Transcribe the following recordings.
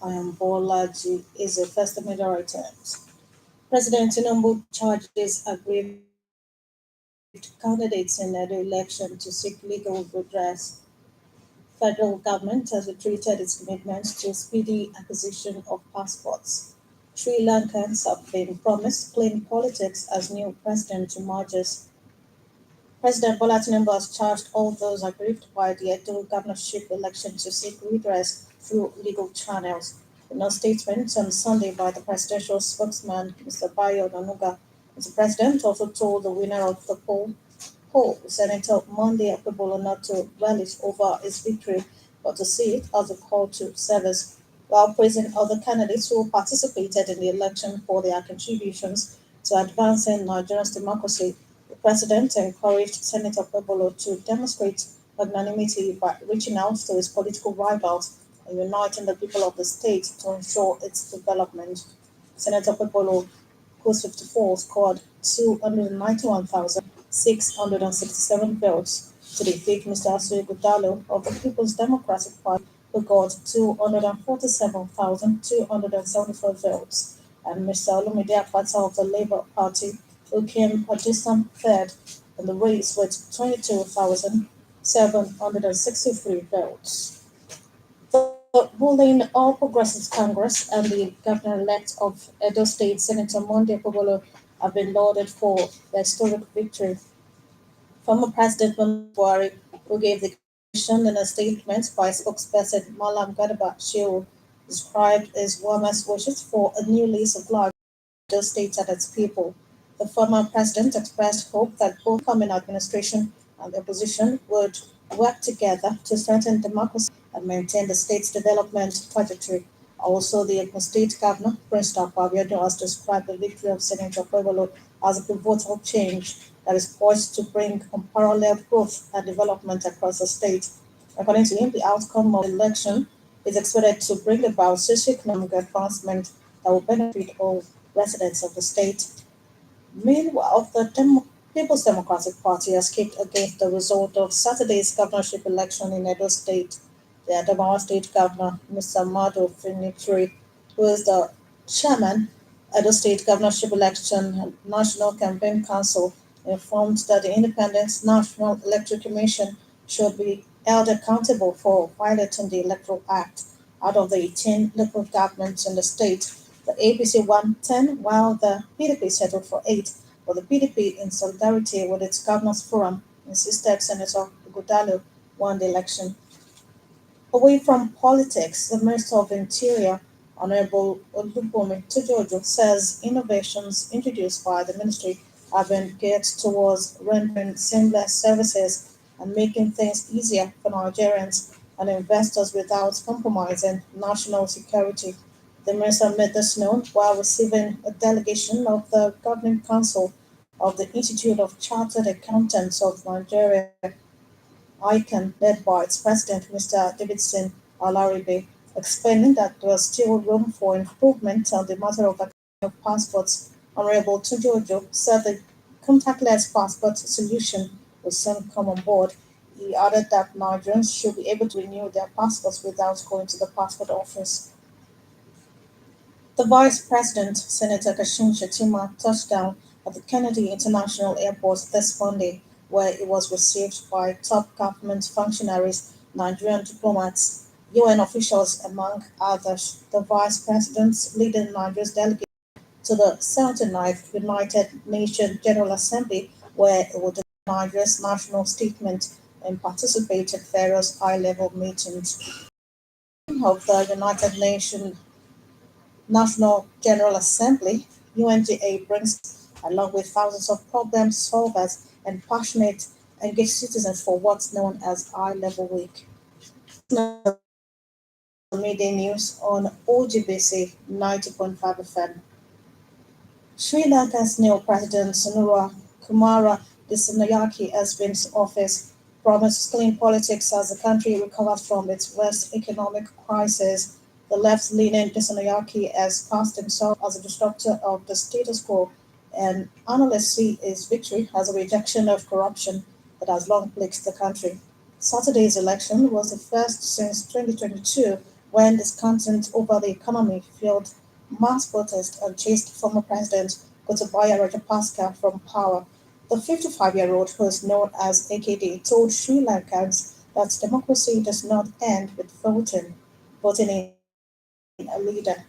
I am Bolaji is a first major items. President Tinubu charges aggrieved candidates in the election to seek legal redress. Federal government has reiterated its commitment to speedy acquisition of passports. Sri Lankans have been promised clean politics as new president emerges. President Bola Tinubu has charged all those aggrieved by the Edo governorship election to seek redress through legal channels. In a statement on Sunday by the presidential spokesman, Mr. Bayo Nanuga, the president also told the winner of the poll, Senator Monday Akpabolo, not to relish over his victory, but to see it as a call to service, while praising other candidates who participated in the election for their contributions to advancing Nigeria's democracy. The president encouraged Senator Akpabolo to demonstrate magnanimity by reaching out to his political rivals and uniting the people of the state to ensure its development. Senator Akpabolo, whose 54 scored 291,667 votes to defeat Mr. Asuyi Gudalo of the People's Democratic Party, who got 247,274 votes, and Mr. Olumide Akpata of the Labour Party, who came a distant third in the race with 22,763 votes. The ruling All Progressives Congress and the governor-elect of Edo State, Senator Monday Okpebholo, have been lauded for their historic victory. Former President Muhammadu Buhari, who gave the commission in a statement by spokesperson Malam Garba Shehu, described his warmest wishes for a new lease of life in Edo State and its people. The former president expressed hope that both incoming administration and the opposition would work together to strengthen democracy and maintain the state's development trajectory. Also, the Ogun State Governor, Prince Abiodun, has described the victory of Senator Okpebholo as a pivotal change that is poised to bring unparalleled growth and development across the state. According to him, the outcome of the election is expected to bring about socio-economic advancement that will benefit all residents of the state. Meanwhile, the People's Democratic Party has kicked against the result of Saturday's governorship election in Edo State. The Adamawa State Governor, Mr. Mado Finitri, who is the chairman Edo State Governorship Election National Campaign Council, informed that the Independent National Electoral Commission should be held accountable for violating the Electoral Act. Out of the 18 local governments in the state, the APC won 10, while the PDP settled for 8. But the PDP, in solidarity with its governors forum, insisted Senator Ighodalo won the election. Away from politics, the Minister of Interior, Honorable Olubomi Tujojo, says innovations introduced by the ministry have been geared towards rendering seamless services and making things easier for Nigerians and investors without compromising national security. The minister made this known while receiving a delegation of the Governing Council of the Institute of Chartered Accountants of Nigeria, ICANN, led by its president, Mr. Davidson Alaribe, explaining that there was still room for improvement on the matter of passports. Honorable Tujojo said the contactless passport solution will soon come on board. He added that Nigerians should be able to renew their passports without going to the passport office. The Vice President, Senator Kashim Shettima, touched down at the Kennedy International Airport this Monday, where he was received by top government functionaries, Nigerian diplomats, UN officials, among others. The Vice President leading Nigeria's delegation to the 79th United Nations General Assembly, where he would deliver Nigeria's national statement and participate in various high-level meetings of the United Nations National General Assembly. UNGA brings along with thousands of problem solvers and passionate, engaged citizens for what's known as High Level Week. Media news on OGBC 90.5 FM. Sri Lanka's new president, Sanura Kumara Dissanayake, has been in office, promised clean politics as the country recovers from its worst economic crisis. The left-leaning Dissanayake has cast himself as a disruptor of the status quo, and analysts see his victory as a rejection of corruption that has long plagued the country. Saturday's election was the first since 2022 when discontent over the economy fueled mass protests and chased former President Gotabaya Rajapaksa from power. The 55-year-old, who is known as AKD, told Sri Lankans that democracy does not end with voting in a leader.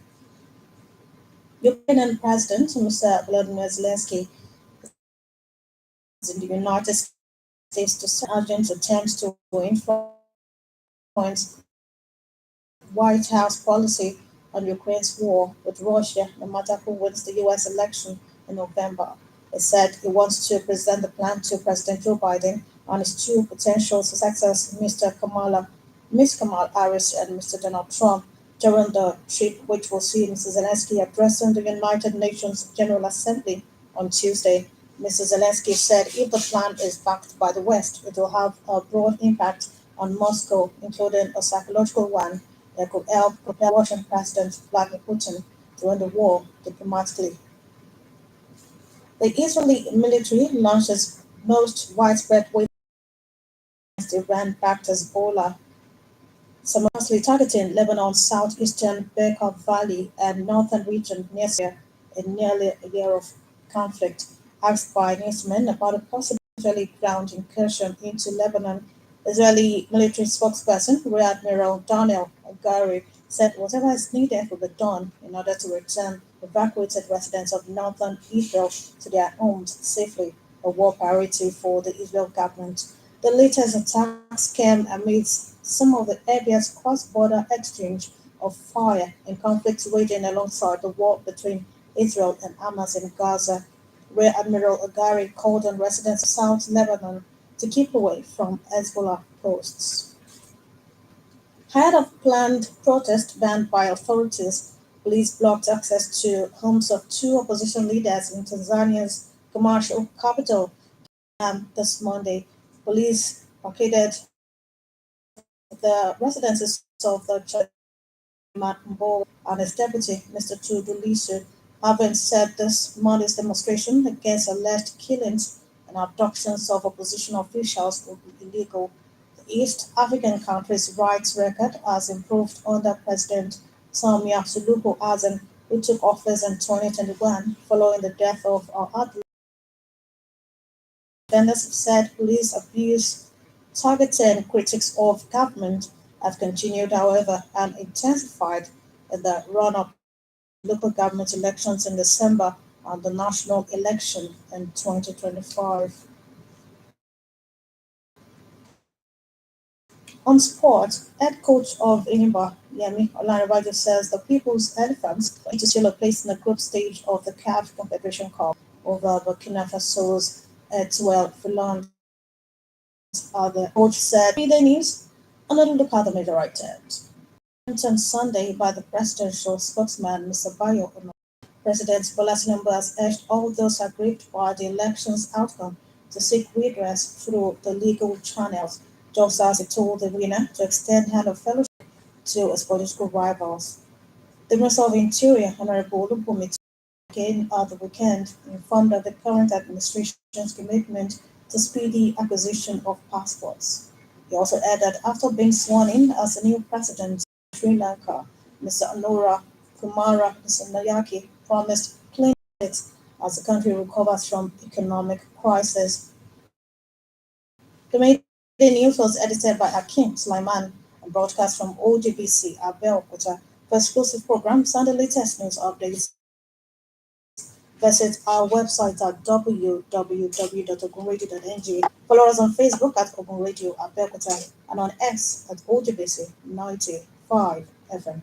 Ukrainian President Mr. Volodymyr Zelensky is in the United States to celebrate urgent attempts to influence White House policy on Ukraine's war with Russia, no matter who wins the US election in November. He said he wants to present the plan to President Joe Biden and his two potential successors, Ms. Kamala Harris and Mr. Donald Trump, during the trip, which will see Mr. Zelensky addressing the United Nations General Assembly on Tuesday. Mr. Zelensky said if the plan is backed by the West, it will have a broad impact on Moscow, including a psychological one that could help propel Russian President Vladimir Putin to end the war diplomatically. The Israeli military launched its most widespread wave against Iran-backed Hezbollah, simultaneously targeting Lebanon's southeastern Bekaa Valley and northern region near Syria in nearly a year of conflict. Asked by newsmen about a possible Israeli ground incursion into Lebanon, Israeli military spokesperson Rear Admiral Daniel Hagari said whatever is needed will be done in order to return evacuated residents of northern Israel to their homes safely, a war priority for the Israel government. The latest attacks came amidst some of the heaviest cross-border exchange of fire in conflicts raging alongside the war between Israel and Hamas in Gaza. Rear Admiral Agari called on residents of South Lebanon to keep away from Hezbollah posts. Ahead of planned protest banned by authorities, police blocked access to homes of two opposition leaders in Tanzania's commercial capital this Monday. Police barricaded the residences of the Chairman and his deputy, Mr. Tudu Lisu, having said this Monday's demonstration against alleged killings and abductions of opposition officials would be illegal. The East African country's rights record has improved under President Samia Suluhu Hassan, who took office in 2021 following the death of defenders said police abuse targeting critics of government have continued, however, and intensified in the run-up to local government elections in December and the national election in 2025. On sport, head coach of Enyimba, Yemi Olanrewaju, says the People's Elephants need to seal a place in the group stage of the CAF Confederation Cup over Burkina Faso's Etoile Filons. The coach said, "Read the news and let look at the major items." On Sunday by the presidential spokesman, Mr. Bayo, President Bola Tinubu has urged all those aggrieved by the election's outcome to seek redress through the legal channels, just as he told the winner to extend hand of fellowship to his political rivals. The Minister of Interior, Honorable Olubunmi, again at the weekend, informed of the current administration's commitment to speedy acquisition of passports. He also added that after being sworn in as the new president of Sri Lanka, Mr. Anura Kumara Dissanayake promised clean politics as the country recovers from economic crisis. The Mayday News was edited by Hakim Sulaiman and broadcast from OGBC Abeokuta. For exclusive programs and the latest news updates, visit our website at www.ogunradio.ng. Follow us on Facebook at Ogun Radio Abeokuta and on X at OGBC 95 FM.